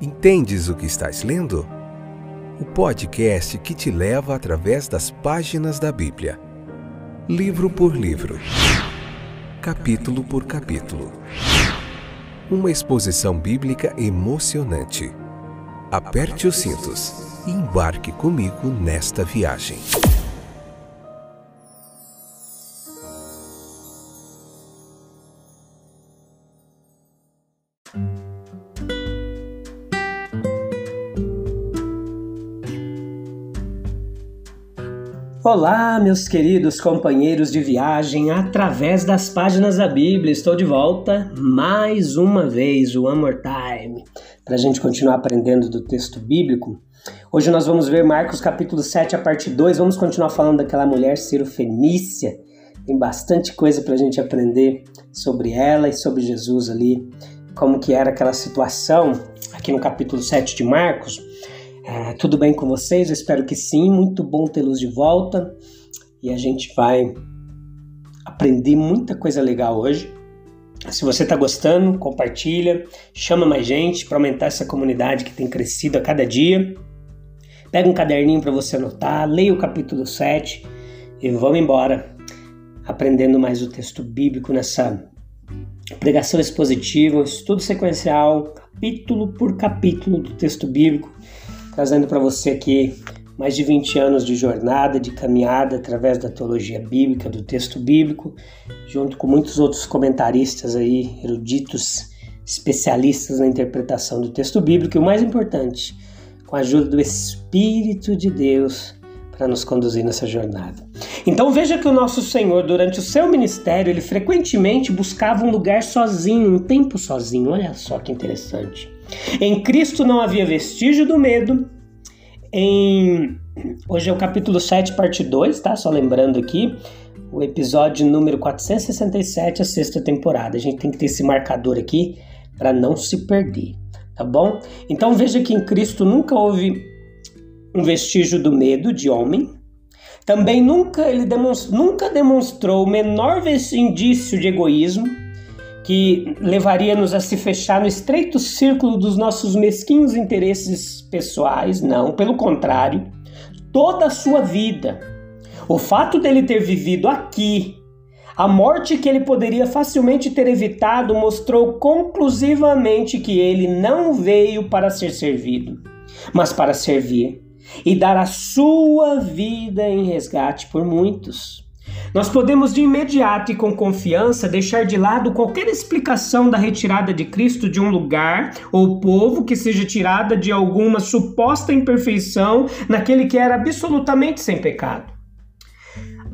Entendes o que estás lendo? O podcast que te leva através das páginas da Bíblia, livro por livro, capítulo por capítulo. Uma exposição bíblica emocionante. Aperte os cintos e embarque comigo nesta viagem. Olá, meus queridos companheiros de viagem através das páginas da Bíblia. Estou de volta mais uma vez, one more time, para a gente continuar aprendendo do texto bíblico. Hoje nós vamos ver Marcos capítulo 7, a parte 2. Vamos continuar falando daquela mulher Sirofenícia. Tem bastante coisa para a gente aprender sobre ela e sobre Jesus ali, como que era aquela situação aqui no capítulo 7 de Marcos. Tudo bem com vocês? Eu espero que sim, muito bom tê-los de volta e a gente vai aprender muita coisa legal hoje. Se você está gostando, compartilha, chama mais gente para aumentar essa comunidade que tem crescido a cada dia. Pega um caderninho para você anotar, leia o capítulo 7 e vamos embora aprendendo mais o texto bíblico nessa pregação expositiva, um estudo sequencial, capítulo por capítulo do texto bíblico, trazendo para você aqui mais de 20 anos de jornada, de caminhada através da teologia bíblica, do texto bíblico, junto com muitos outros comentaristas aí, eruditos, especialistas na interpretação do texto bíblico e o mais importante, com a ajuda do Espírito de Deus para nos conduzir nessa jornada. Então veja que o nosso Senhor, durante o seu ministério, ele frequentemente buscava um lugar sozinho, um tempo sozinho. Olha só que interessante. Em Cristo não havia vestígio do medo. Hoje é o capítulo 7, parte 2, tá? Só lembrando aqui, o episódio número 467, a sexta temporada. A gente tem que ter esse marcador aqui para não se perder, tá bom? Então veja que em Cristo nunca houve um vestígio do medo de homem. Também nunca demonstrou o menor indício de egoísmo, que levaria-nos a se fechar no estreito círculo dos nossos mesquinhos interesses pessoais. Não, pelo contrário, toda a sua vida, o fato dele ter vivido aqui, a morte que ele poderia facilmente ter evitado, mostrou conclusivamente que ele não veio para ser servido, mas para servir e dar a sua vida em resgate por muitos. Nós podemos de imediato e com confiança deixar de lado qualquer explicação da retirada de Cristo de um lugar ou povo que seja tirada de alguma suposta imperfeição naquele que era absolutamente sem pecado.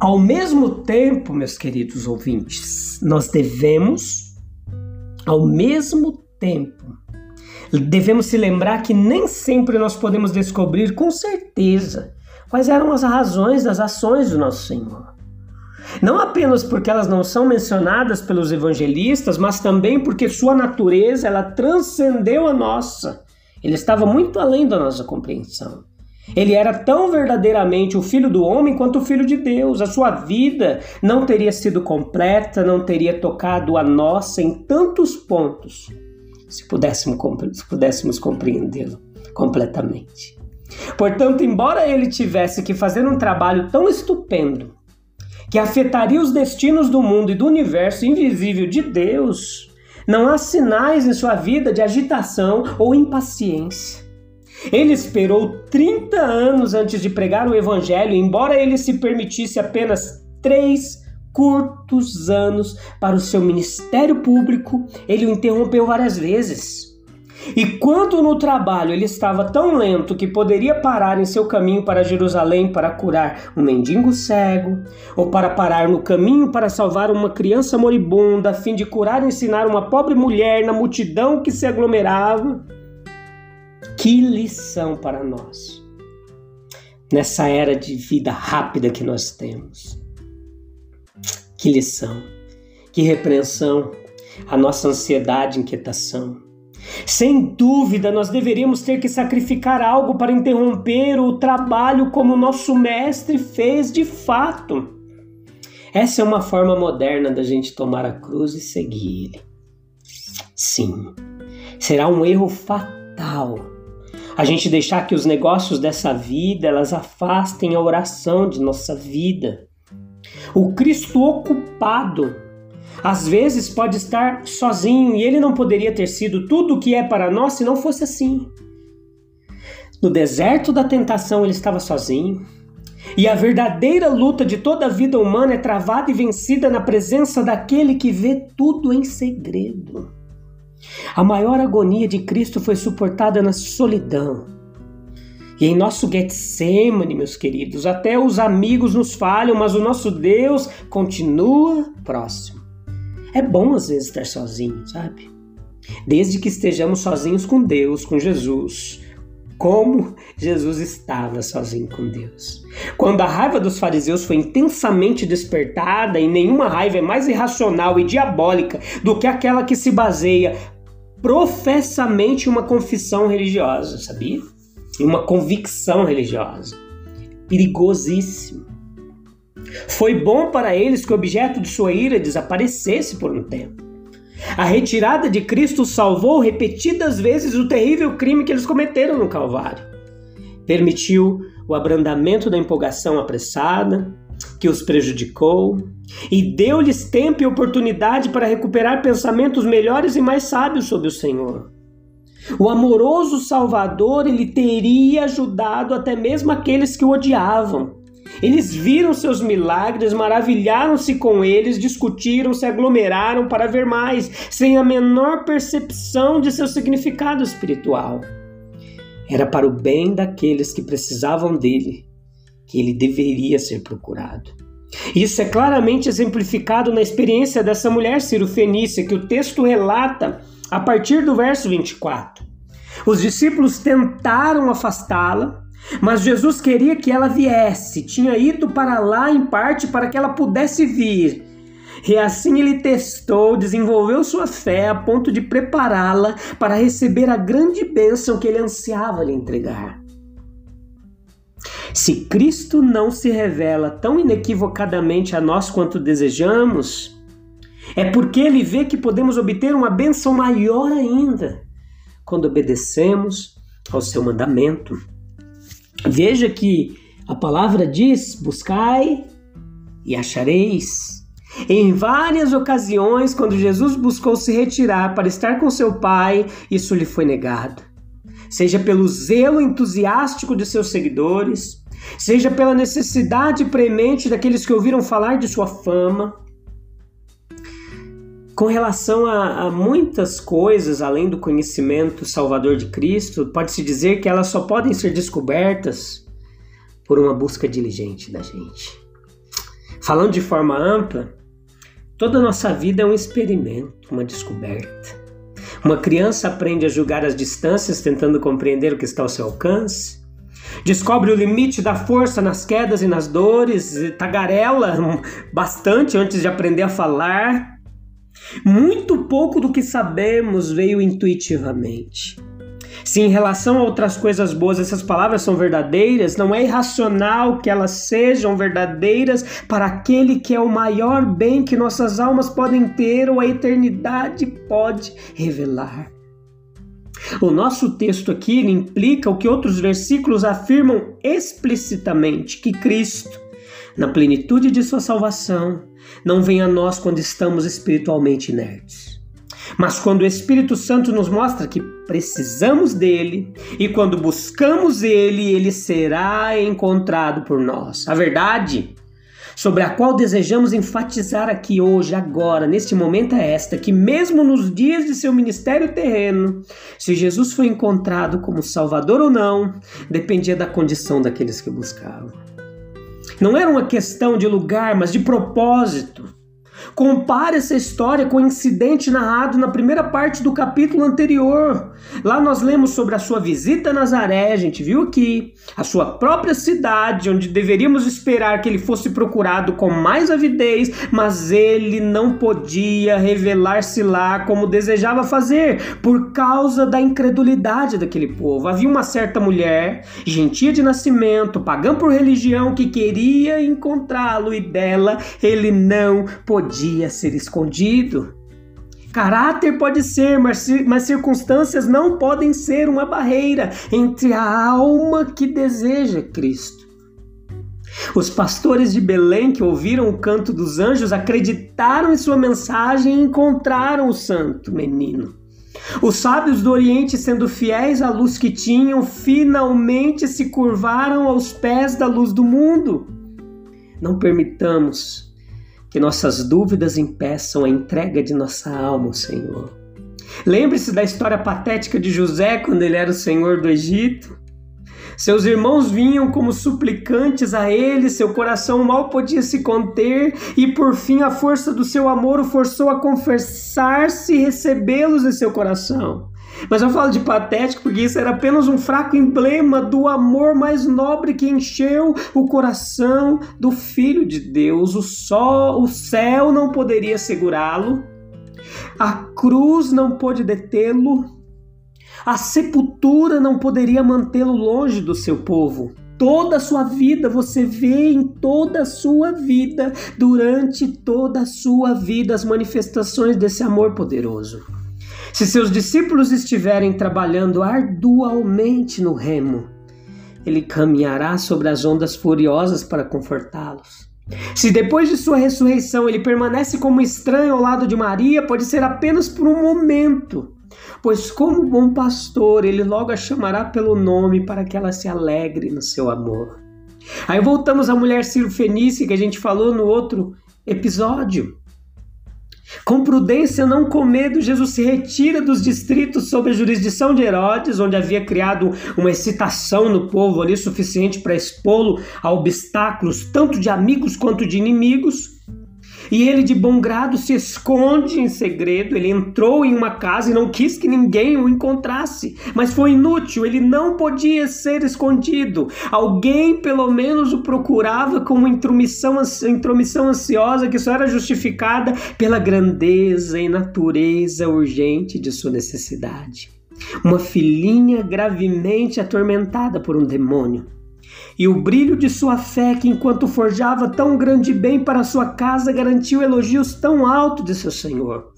Ao mesmo tempo, meus queridos ouvintes, nós devemos se lembrar que nem sempre nós podemos descobrir com certeza quais eram as razões das ações do nosso Senhor. Não apenas porque elas não são mencionadas pelos evangelistas, mas também porque sua natureza ela transcendeu a nossa. Ele estava muito além da nossa compreensão. Ele era tão verdadeiramente o Filho do homem quanto o Filho de Deus. A sua vida não teria sido completa, não teria tocado a nossa em tantos pontos, se pudéssemos compreendê-lo completamente. Portanto, embora ele tivesse que fazer um trabalho tão estupendo, que afetaria os destinos do mundo e do universo invisível de Deus, não há sinais em sua vida de agitação ou impaciência. Ele esperou 30 anos antes de pregar o evangelho, embora ele se permitisse apenas 3 curtos anos para o seu ministério público, ele o interrompeu várias vezes. E quando no trabalho ele estava tão lento que poderia parar em seu caminho para Jerusalém para curar um mendigo cego, ou para parar no caminho para salvar uma criança moribunda, a fim de curar e ensinar uma pobre mulher na multidão que se aglomerava, que lição para nós, nessa era de vida rápida que nós temos. Que lição, que repreensão à nossa ansiedade e inquietação. Sem dúvida, nós deveríamos ter que sacrificar algo para interromper o trabalho como nosso mestre fez de fato. Essa é uma forma moderna da gente tomar a cruz e seguir ele. Sim, será um erro fatal fatal a gente deixar que os negócios dessa vida, elas afastem a oração de nossa vida. O Cristo ocupado, às vezes pode estar sozinho, e ele não poderia ter sido tudo o que é para nós se não fosse assim. No deserto da tentação ele estava sozinho, e a verdadeira luta de toda a vida humana é travada e vencida na presença daquele que vê tudo em segredo. A maior agonia de Cristo foi suportada na solidão. E em nosso Getsemane, meus queridos, até os amigos nos falham, mas o nosso Deus continua próximo. É bom às vezes estar sozinho, sabe? Desde que estejamos sozinhos com Deus, com Jesus, como Jesus estava sozinho com Deus. Quando a raiva dos fariseus foi intensamente despertada, e nenhuma raiva é mais irracional e diabólica do que aquela que se baseia professamente em uma confissão religiosa, sabia? Em uma convicção religiosa. Perigosíssimo. Foi bom para eles que o objeto de sua ira desaparecesse por um tempo. A retirada de Cristo salvou repetidas vezes o terrível crime que eles cometeram no Calvário. Permitiu o abrandamento da empolgação apressada, que os prejudicou, e deu-lhes tempo e oportunidade para recuperar pensamentos melhores e mais sábios sobre o Senhor. O amoroso Salvador, ele teria ajudado até mesmo aqueles que o odiavam. Eles viram seus milagres, maravilharam-se com eles, discutiram, se aglomeraram para ver mais, sem a menor percepção de seu significado espiritual. Era para o bem daqueles que precisavam dele, que ele deveria ser procurado. Isso é claramente exemplificado na experiência dessa mulher cirofenícia, que o texto relata a partir do verso 24. Os discípulos tentaram afastá-la, mas Jesus queria que ela viesse, tinha ido para lá em parte para que ela pudesse vir. E assim ele testou, desenvolveu sua fé a ponto de prepará-la para receber a grande bênção que ele ansiava lhe entregar. Se Cristo não se revela tão inequivocadamente a nós quanto desejamos, é porque ele vê que podemos obter uma bênção maior ainda quando obedecemos ao seu mandamento. Veja que a palavra diz: buscai e achareis. Em várias ocasiões, quando Jesus buscou se retirar para estar com seu Pai, isso lhe foi negado. Seja pelo zelo entusiástico de seus seguidores, seja pela necessidade premente daqueles que ouviram falar de sua fama. Com relação a muitas coisas, além do conhecimento salvador de Cristo, pode-se dizer que elas só podem ser descobertas por uma busca diligente da gente. Falando de forma ampla, toda a nossa vida é um experimento, uma descoberta. Uma criança aprende a julgar as distâncias, tentando compreender o que está ao seu alcance. Descobre o limite da força nas quedas e nas dores, tagarela bastante antes de aprender a falar. Muito pouco do que sabemos veio intuitivamente. Se em relação a outras coisas boas essas palavras são verdadeiras, não é irracional que elas sejam verdadeiras para aquele que é o maior bem que nossas almas podem ter ou a eternidade pode revelar. O nosso texto aqui implica o que outros versículos afirmam explicitamente, que Cristo, na plenitude de sua salvação, não vem a nós quando estamos espiritualmente inertes, mas quando o Espírito Santo nos mostra que precisamos dele, e quando buscamos ele, ele será encontrado por nós. A verdade sobre a qual desejamos enfatizar aqui hoje, agora, neste momento, é esta: que mesmo nos dias de seu ministério terreno, se Jesus foi encontrado como Salvador ou não, dependia da condição daqueles que buscavam. Não era uma questão de lugar, mas de propósito. Compare essa história com o incidente narrado na primeira parte do capítulo anterior. Lá nós lemos sobre a sua visita a Nazaré, a gente viu aqui, a sua própria cidade, onde deveríamos esperar que ele fosse procurado com mais avidez, mas ele não podia revelar-se lá como desejava fazer, por causa da incredulidade daquele povo. Havia uma certa mulher, gentia de nascimento, pagã por religião, que queria encontrá-lo, e dela ele não podia ser escondido. Caráter pode ser, mas circunstâncias não podem ser uma barreira entre a alma que deseja Cristo. Os pastores de Belém que ouviram o canto dos anjos acreditaram em sua mensagem e encontraram o santo menino. Os sábios do Oriente, sendo fiéis à luz que tinham, finalmente se curvaram aos pés da luz do mundo. Não permitamos que nossas dúvidas impeçam a entrega de nossa alma ao Senhor. Lembre-se da história patética de José quando ele era o senhor do Egito. Seus irmãos vinham como suplicantes a ele, seu coração mal podia se conter e por fim a força do seu amor o forçou a confessar-se e recebê-los em seu coração. Mas eu falo de patético porque isso era apenas um fraco emblema do amor mais nobre que encheu o coração do Filho de Deus. O céu não poderia segurá-lo, a cruz não pôde detê-lo, a sepultura não poderia mantê-lo longe do seu povo. Toda a sua vida, você vê em toda a sua vida, durante toda a sua vida, as manifestações desse amor poderoso. Se seus discípulos estiverem trabalhando arduamente no remo, ele caminhará sobre as ondas furiosas para confortá-los. Se depois de sua ressurreição ele permanece como estranho ao lado de Maria, pode ser apenas por um momento, pois como bom pastor, ele logo a chamará pelo nome para que ela se alegre no seu amor. Aí voltamos à mulher Ciro-fenícia que a gente falou no outro episódio. Com prudência, não com medo, Jesus se retira dos distritos sob a jurisdição de Herodes, onde havia criado uma excitação no povo ali suficiente para expô-lo a obstáculos, tanto de amigos quanto de inimigos. E ele de bom grado se esconde em segredo. Ele entrou em uma casa e não quis que ninguém o encontrasse. Mas foi inútil, ele não podia ser escondido. Alguém pelo menos o procurava com uma intromissão ansiosa que só era justificada pela grandeza e natureza urgente de sua necessidade. Uma filhinha gravemente atormentada por um demônio. E o brilho de sua fé, que enquanto forjava tão grande bem para sua casa, garantiu elogios tão altos de seu Senhor.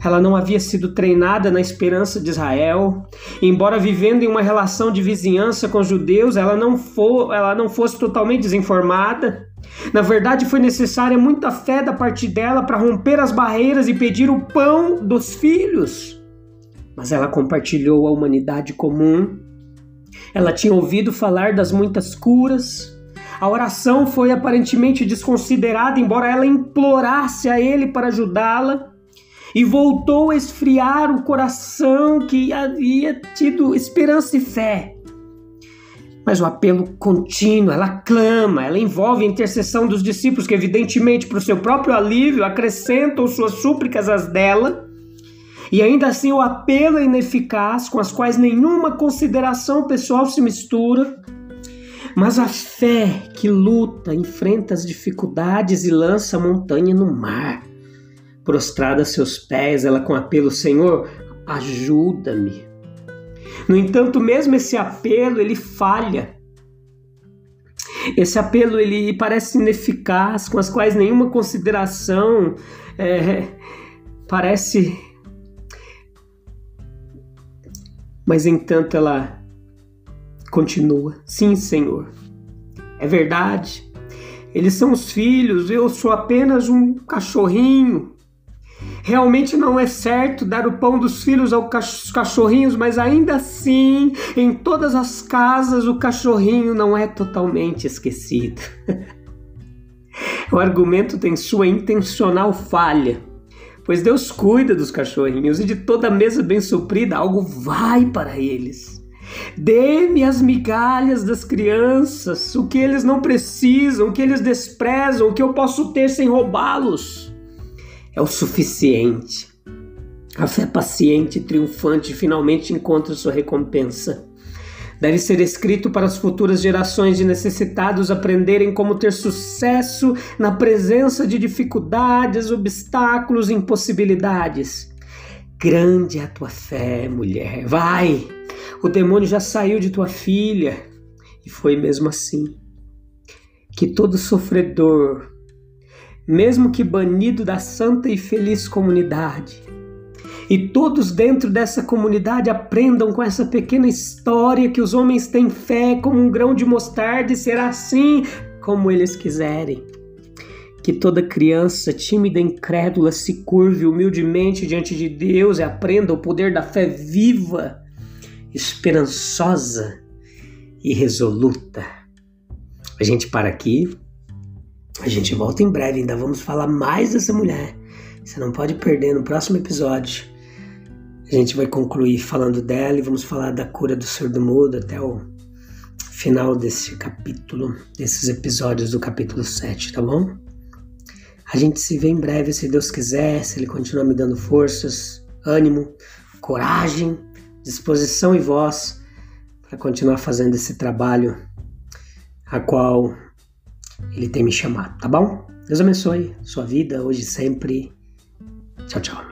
Ela não havia sido treinada na esperança de Israel. Embora vivendo em uma relação de vizinhança com os judeus, ela não fosse totalmente desinformada. Na verdade, foi necessária muita fé da parte dela para romper as barreiras e pedir o pão dos filhos. Mas ela compartilhou a humanidade comum. Ela tinha ouvido falar das muitas curas. A oração foi aparentemente desconsiderada, embora ela implorasse a ele para ajudá-la. E voltou a esfriar o coração que havia tido esperança e fé. Mas o apelo contínuo, ela clama, ela envolve a intercessão dos discípulos, que evidentemente para o seu próprio alívio acrescentam suas súplicas às dela. E ainda assim o apelo é ineficaz, com as quais nenhuma consideração pessoal se mistura. Mas a fé que luta, enfrenta as dificuldades e lança a montanha no mar. Prostrada a seus pés, ela com apelo: Senhor, ajuda-me. No entanto, mesmo esse apelo, ele falha. Esse apelo, ele parece ineficaz, com as quais nenhuma consideração parece... Mas, entanto, ela continua: sim, Senhor, é verdade, eles são os filhos, eu sou apenas um cachorrinho. Realmente não é certo dar o pão dos filhos aos cachorrinhos, mas ainda assim, em todas as casas, o cachorrinho não é totalmente esquecido. O argumento tem sua intencional falha, pois Deus cuida dos cachorrinhos e de toda a mesa bem suprida algo vai para eles. Dê-me as migalhas das crianças, o que eles não precisam, o que eles desprezam, o que eu posso ter sem roubá-los. É o suficiente. A fé paciente e triunfante finalmente encontra sua recompensa. Deve ser escrito para as futuras gerações de necessitados aprenderem como ter sucesso na presença de dificuldades, obstáculos e impossibilidades. Grande é a tua fé, mulher. Vai! O demônio já saiu de tua filha. E foi mesmo assim que todo sofredor, mesmo que banido da santa e feliz comunidade, e todos dentro dessa comunidade aprendam com essa pequena história que os homens têm fé como um grão de mostarda e será assim como eles quiserem. Que toda criança tímida e incrédula se curve humildemente diante de Deus e aprenda o poder da fé viva, esperançosa e resoluta. A gente para aqui, a gente volta em breve, ainda vamos falar mais dessa mulher. Você não pode perder no próximo episódio. A gente vai concluir falando dela e vamos falar da cura do surdo-mudo até o final desse capítulo, desses episódios do capítulo 7, tá bom? A gente se vê em breve, se Deus quiser, se Ele continuar me dando forças, ânimo, coragem, disposição e voz para continuar fazendo esse trabalho a qual Ele tem me chamado, tá bom? Deus abençoe sua vida, hoje e sempre. Tchau, tchau.